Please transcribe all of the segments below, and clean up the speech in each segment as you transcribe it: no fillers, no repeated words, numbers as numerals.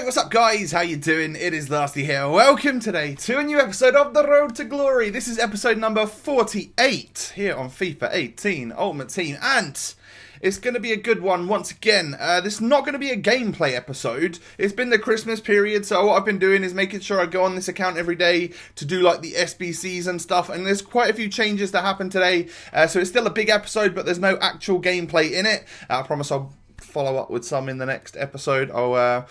what's up guys? How you doing? It is Lasty here. Welcome today to a new episode of The Road to Glory. This is episode number 48 here on FIFA 18 Ultimate Team, and it's going to be a good one once again. This is not going to be a gameplay episode. It's been the Christmas period, so what I've been doing is making sure I go on this account every day to do like the SBCs and stuff, and there's quite a few changes that happen today, so it's still a big episode, but there's no actual gameplay in it. I promise I'll follow up with some in the next episode. I'll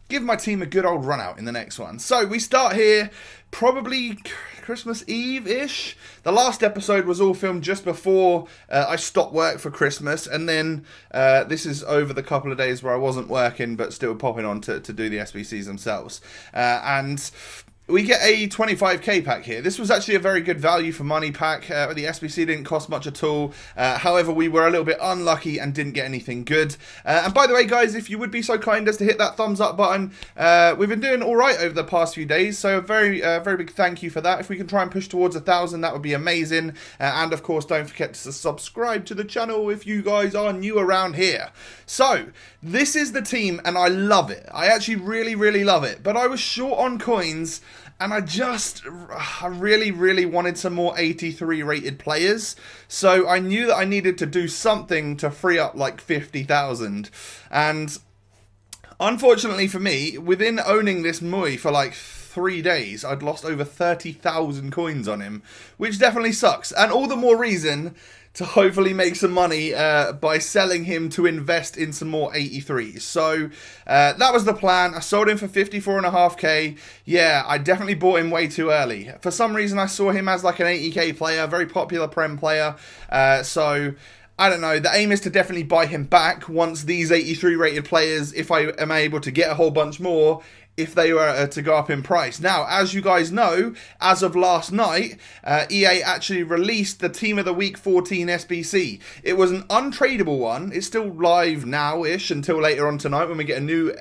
give my team a good old run out in the next one. So we start here probably Christmas Eve-ish. The last episode was all filmed just before I stopped work for Christmas, and then this is over the couple of days where I wasn't working but still popping on to do the SBCs themselves. And we get a 25k pack here. This was actually a very good value for money pack. The SBC didn't cost much at all. However, we were a little bit unlucky and didn't get anything good. And by the way, guys, if you would be so kind as to hit that thumbs up button, we've been doing all right over the past few days. So a very big thank you for that. If we can try and push towards 1,000, that would be amazing. And of course, don't forget to subscribe to the channel if you guys are new around here. So this is the team, and I love it. I actually really love it. But I was short on coins, and I really wanted some more 83 rated players. So I knew that I needed to do something to free up like 50,000. And unfortunately for me, within owning this Mui for like 3 days, I'd lost over 30,000 coins on him, which definitely sucks. And all the more reason to hopefully make some money by selling him to invest in some more 83s. So that was the plan. I sold him for 54.5k. Yeah, I definitely bought him way too early. For some reason, I saw him as like an 80k player, very popular Prem player. So I don't know. The aim is to definitely buy him back once these 83 rated players, if I am able to get a whole bunch more, if they were to go up in price. Now, as you guys know, as of last night, EA actually released the Team of the Week 14 SBC. It was an untradeable one. It's still live now-ish until later on tonight when we get a new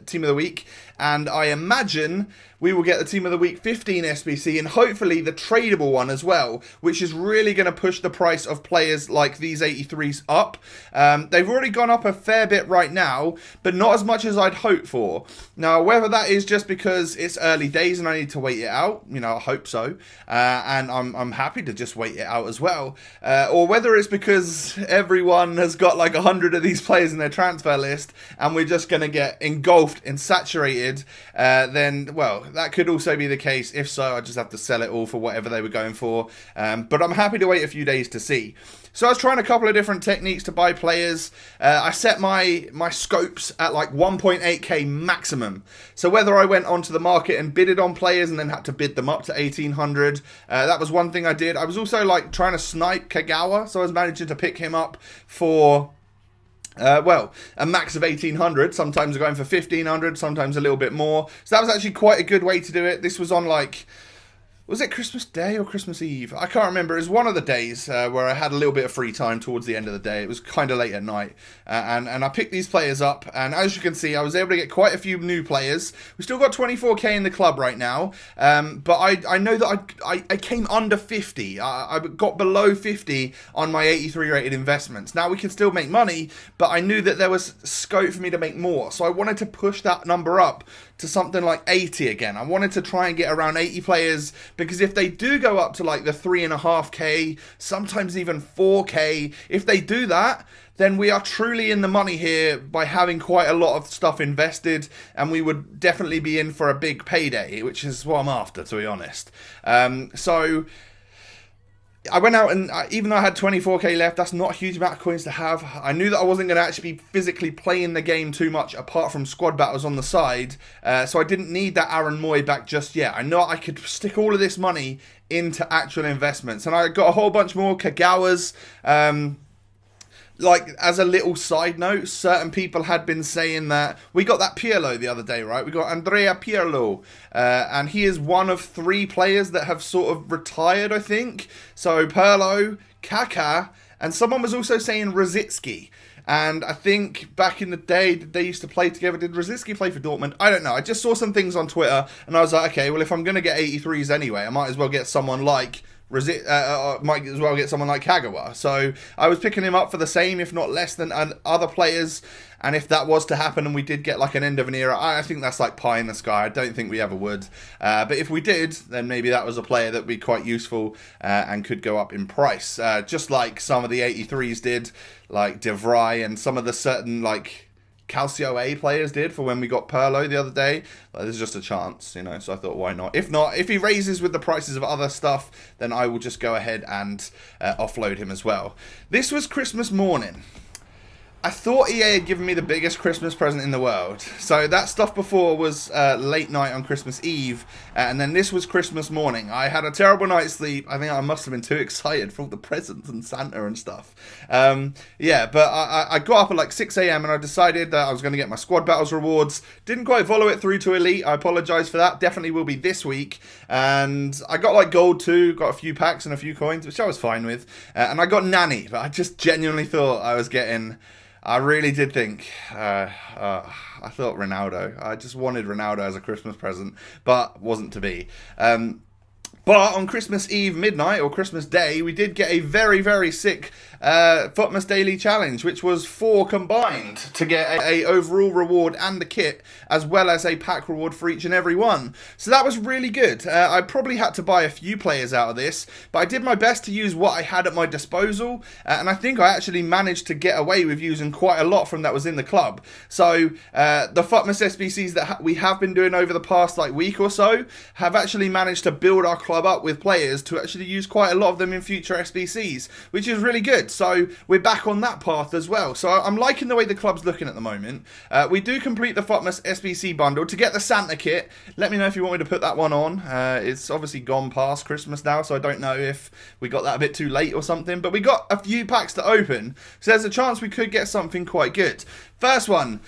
Team of the Week. And I imagine we will get the Team of the Week 15 SBC and hopefully the tradable one as well, which is really going to push the price of players like these 83s up. They've already gone up a fair bit right now, but not as much as I'd hoped for. Now, whether that is just because it's early days and I need to wait it out, you know, I hope so. And I'm happy to just wait it out as well. Or whether it's because everyone has got like 100 of these players in their transfer list and we're just going to get engulfed and saturated, then, well, that could also be the case. If so, I just have to sell it all for whatever they were going for. But I'm happy to wait a few days to see. So I was trying a couple of different techniques to buy players. I set my scopes at like 1.8k maximum. So whether I went onto the market and bidded on players and then had to bid them up to 1,800, that was one thing I did. I was also like trying to snipe Kagawa, so I was managing to pick him up for well, a max of 1,800, sometimes going for 1,500, sometimes a little bit more. So that was actually quite a good way to do it. This was on like, was it Christmas Day or Christmas Eve? I can't remember. It was one of the days where I had a little bit of free time towards the end of the day. It was kind of late at night. And I picked these players up. And as you can see, I was able to get quite a few new players. We've still got 24k in the club right now. But I know that I came under 50. I got below 50 on my 83 rated investments. Now, we can still make money, but I knew that there was scope for me to make more. So I wanted to push that number up to something like 80 again. I wanted to try and get around 80 players, because if they do go up to like the 3.5k, sometimes even 4k, if they do that, then we are truly in the money here by having quite a lot of stuff invested, and we would definitely be in for a big payday, which is what I'm after, to be honest. So I went out and even though I had 24k left, that's not a huge amount of coins to have. I knew that I wasn't going to actually be physically playing the game too much apart from squad battles on the side. So I didn't need that Aaron Moy back just yet. I know I could stick all of this money into actual investments. And I got a whole bunch more Kagawas. Like, as a little side note, certain people had been saying that we got that Pirlo the other day, right? We got Andrea Pirlo, and he is one of 3 players that have sort of retired, I think. So Pirlo, Kaká, and someone was also saying Rosicki. And I think back in the day, they used to play together. Did Rosicki play for Dortmund? I don't know. I just saw some things on Twitter, and I was like, okay, well, if I'm going to get 83s anyway, I might as well get someone like might as well get someone like Kagawa. So I was picking him up for the same, if not less than other players. And if that was to happen and we did get like an end of an era, I think that's like pie in the sky. I don't think we ever would. But if we did, then maybe that was a player that would be quite useful and could go up in price. Just like some of the 83s did, like De Vrij and some of the certain like Calcio A players did for when we got Pirlo the other day. There's just a chance, you know, so I thought, why not? If not, if he raises with the prices of other stuff, then I will just go ahead and offload him as well. This was Christmas morning. I thought EA had given me the biggest Christmas present in the world. So that stuff before was late night on Christmas Eve, and then this was Christmas morning. I had a terrible night's sleep. I think I must have been too excited for all the presents and Santa and stuff. Yeah, but I got up at like 6 a.m. and I decided that I was going to get my squad battles rewards. Didn't quite follow it through to Elite. I apologise for that. Definitely will be this week. And I got like gold too. Got a few packs and a few coins, which I was fine with. And I got Nanny, but I just genuinely thought I was getting... I really did think, I thought Ronaldo. I just wanted Ronaldo as a Christmas present, but wasn't to be. But on Christmas Eve midnight, or Christmas Day, we did get a very, very sick FUTWIZ Daily Challenge, which was 4 combined to get a overall reward and a kit, as well as a pack reward for each and every one. So that was really good. I probably had to buy a few players out of this, but I did my best to use what I had at my disposal, and I think I actually managed to get away with using quite a lot from that was in the club. So the FUTWIZ SBCs that we have been doing over the past like week or so have actually managed to build our club up with players to actually use quite a lot of them in future SBCs, which is really good. So we're back on that path as well. So I'm liking the way the club's looking at the moment. We do complete the FUTWIZ SBC bundle to get the Santa kit. Let me know if you want me to put that one on. It's obviously gone past Christmas now, so I don't know if we got that a bit too late or something, but we got a few packs to open, so there's a chance we could get something quite good. First one,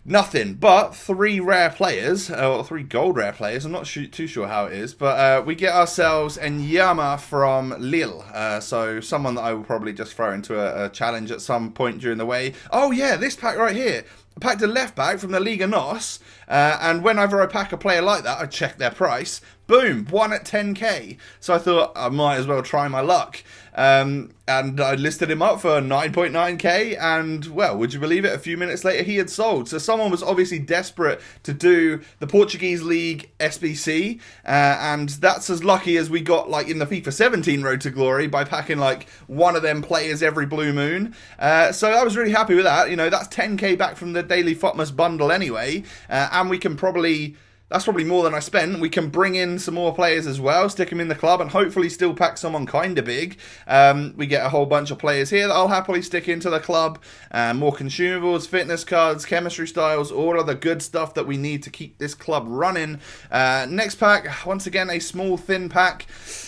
nothing but 3 rare players, or 3 gold rare players. I'm not too sure how it is, but we get ourselves Nyama from Lille. So someone that I will probably just throw into a challenge at some point during the way. Oh yeah, this pack right here. I packed a left back from the Liga NOS, and whenever I pack a player like that, I check their price. Boom, 1 at 10k. So I thought I might as well try my luck. And I listed him up for 9.9k, and well, would you believe it, a few minutes later he had sold. So someone was obviously desperate to do the Portuguese League SBC, and that's as lucky as we got like in the FIFA 17 Road to Glory by packing like one of them players every blue moon. So I was really happy with that. You know, that's 10k back from the daily FUTWIZ bundle anyway, and we can probably... That's probably more than I spent. We can bring in some more players as well, stick them in the club, and hopefully still pack someone kind of big. We get a whole bunch of players here that I'll happily stick into the club. More consumables, fitness cards, chemistry styles, all of the good stuff that we need to keep this club running. Next pack, once again, a small, thin pack,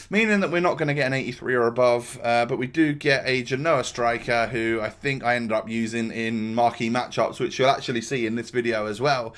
meaning that we're not going to get an 83 or above, but we do get a Genoa striker who I think I ended up using in marquee matchups, which you'll actually see in this video as well.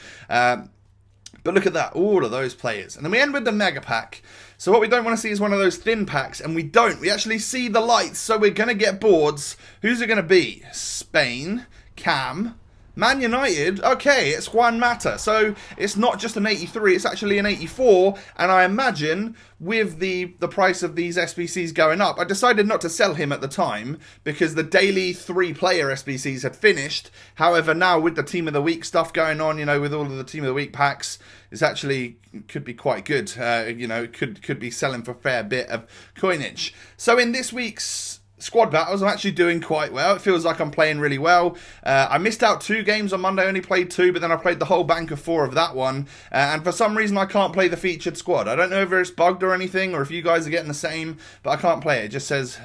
But look at that, all of those players. And then we end with the mega pack. So what we don't want to see is one of those thin packs, and we don't. We actually see the lights, so we're going to get boards. Who's it going to be? Spain, Cam, Man United. Okay, it's Juan Mata. So it's not just an 83, it's actually an 84. And I imagine with the price of these SBCs going up, I decided not to sell him at the time because the daily 3-player SBCs had finished. However, now with the Team of the Week stuff going on, you know, with all of the Team of the Week packs, it's actually could be quite good. You know, could be selling for a fair bit of coinage. So in this week's squad battles, I'm actually doing quite well. It feels like I'm playing really well. I missed out 2 games on Monday, only played 2, but then I played the whole bank of 4 of that one. And for some reason, I can't play the featured squad. I don't know if it's bugged or anything, or if you guys are getting the same, but I can't play it. It just says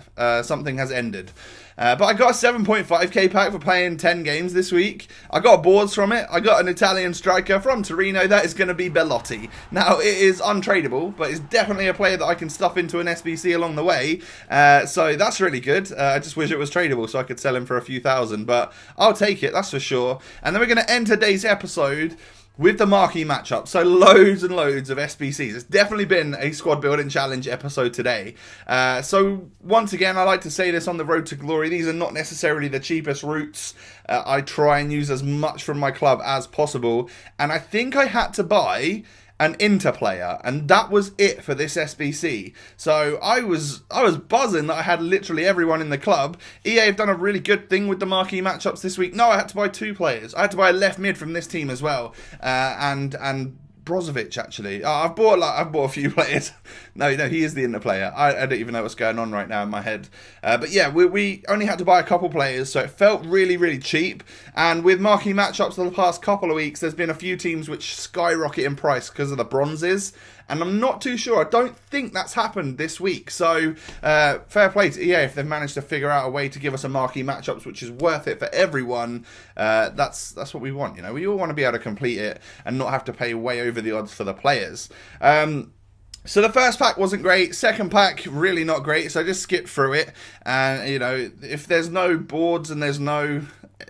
something has ended. But I got a 7.5k pack for playing 10 games this week. I got boards from it. I got an Italian striker from Torino. That is going to be Bellotti. Now, it is untradeable, but it's definitely a player that I can stuff into an SBC along the way. So that's really good. I just wish it was tradable so I could sell him for a few thousand, but I'll take it, that's for sure. And then we're going to end today's episode with the marquee matchup. So loads and loads of SBCs. It's definitely been a squad building challenge episode today. So once again, I like to say this on the road to glory. These are not necessarily the cheapest routes. I try and use as much from my club as possible. And I think I had to buy an Inter player, and that was it for this SBC. So I was buzzing that I had literally everyone in the club. EA have done a really good thing with the marquee matchups this week. No, I had to buy 2 players. I had to buy a left mid from this team as well, and Brozovic, actually. I've bought a few players. No, he is the Inter player. I don't even know what's going on right now in my head. But yeah, we only had to buy a couple players, so it felt really, really cheap. And with marquee matchups for the past couple of weeks, there's been a few teams which skyrocket in price because of the bronzes. And I'm not too sure. I don't think that's happened this week. So, fair play to EA if they've managed to figure out a way to give us a marquee matchups which is worth it for everyone. That's what we want, you know. We all want to be able to complete it and not have to pay way over the odds for the players. So the first pack wasn't great. Second pack, really not great. So I just skipped through it. And, you know, if there's no boards and there's no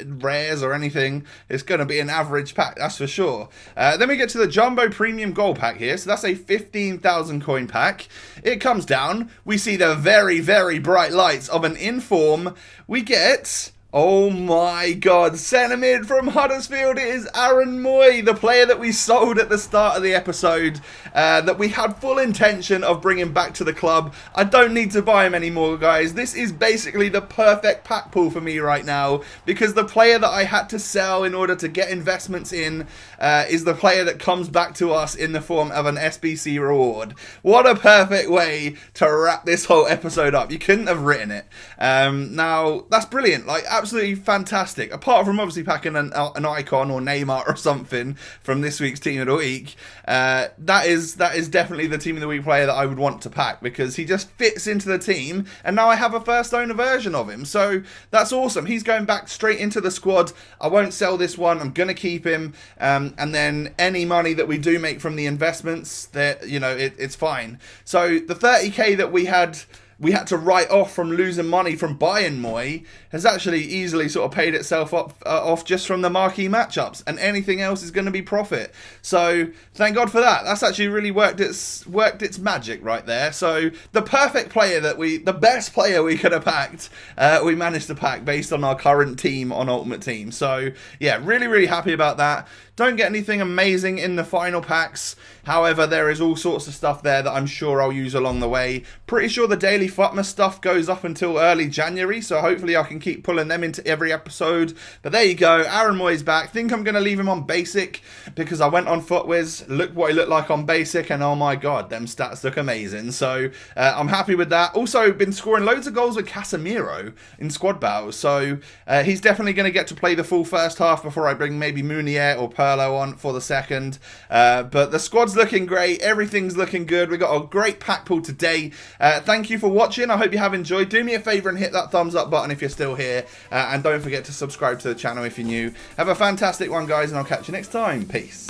rares or anything, it's going to be an average pack, that's for sure. Then we get to the Jumbo Premium Gold pack here. So that's a 15,000 coin pack. It comes down. We see the very, very bright lights of an inform. We get... oh my god, centre mid from Huddersfield, it is Aaron Moy, the player that we sold at the start of the episode, that we had full intention of bringing back to the club. I don't need to buy him anymore, guys. This is basically the perfect pack pool for me right now, because the player that I had to sell in order to get investments in is the player that comes back to us in the form of an SBC reward. What a perfect way to wrap this whole episode up. You couldn't have written it. Now, that's brilliant. Like, absolutely fantastic. Apart from obviously packing an icon or Neymar or something from this week's Team of the Week, that is definitely the Team of the Week player that I would want to pack, because he just fits into the team, and now I have a first owner version of him. So that's awesome. He's going back straight into the squad. I won't sell this one. I'm going to keep him. And then any money that we do make from the investments, that, you know, it's fine. So the 30k that we had to write off from losing money from buying Moy has actually easily sort of paid itself off just from the marquee matchups, and anything else is going to be profit. So thank God for that. That's actually really worked its magic right there. So the perfect player the best player we could have packed, we managed to pack based on our current team on Ultimate Team. So yeah, really, really happy about that. Don't get anything amazing in the final packs. However, there is all sorts of stuff there that I'm sure I'll use along the way. Pretty sure the daily FUTWIZ stuff goes up until early January, so hopefully I can keep pulling them into every episode. But there you go, Aaron Moy's back. Think I'm going to leave him on basic, because I went on FUTWIZ, looked what he looked like on basic, and oh my god, them stats look amazing. So I'm happy with that. Also, been scoring loads of goals with Casemiro in squad battles, so he's definitely going to get to play the full first half before I bring maybe Munier or Perlo on for the second. But the squad's looking great. Everything's looking good. We got a great pack pool today. Thank you for watching. I hope you have enjoyed. Do me a favour and hit that thumbs up button if you're still here. And don't forget to subscribe to the channel if you're new. Have a fantastic one, guys, and I'll catch you next time. Peace.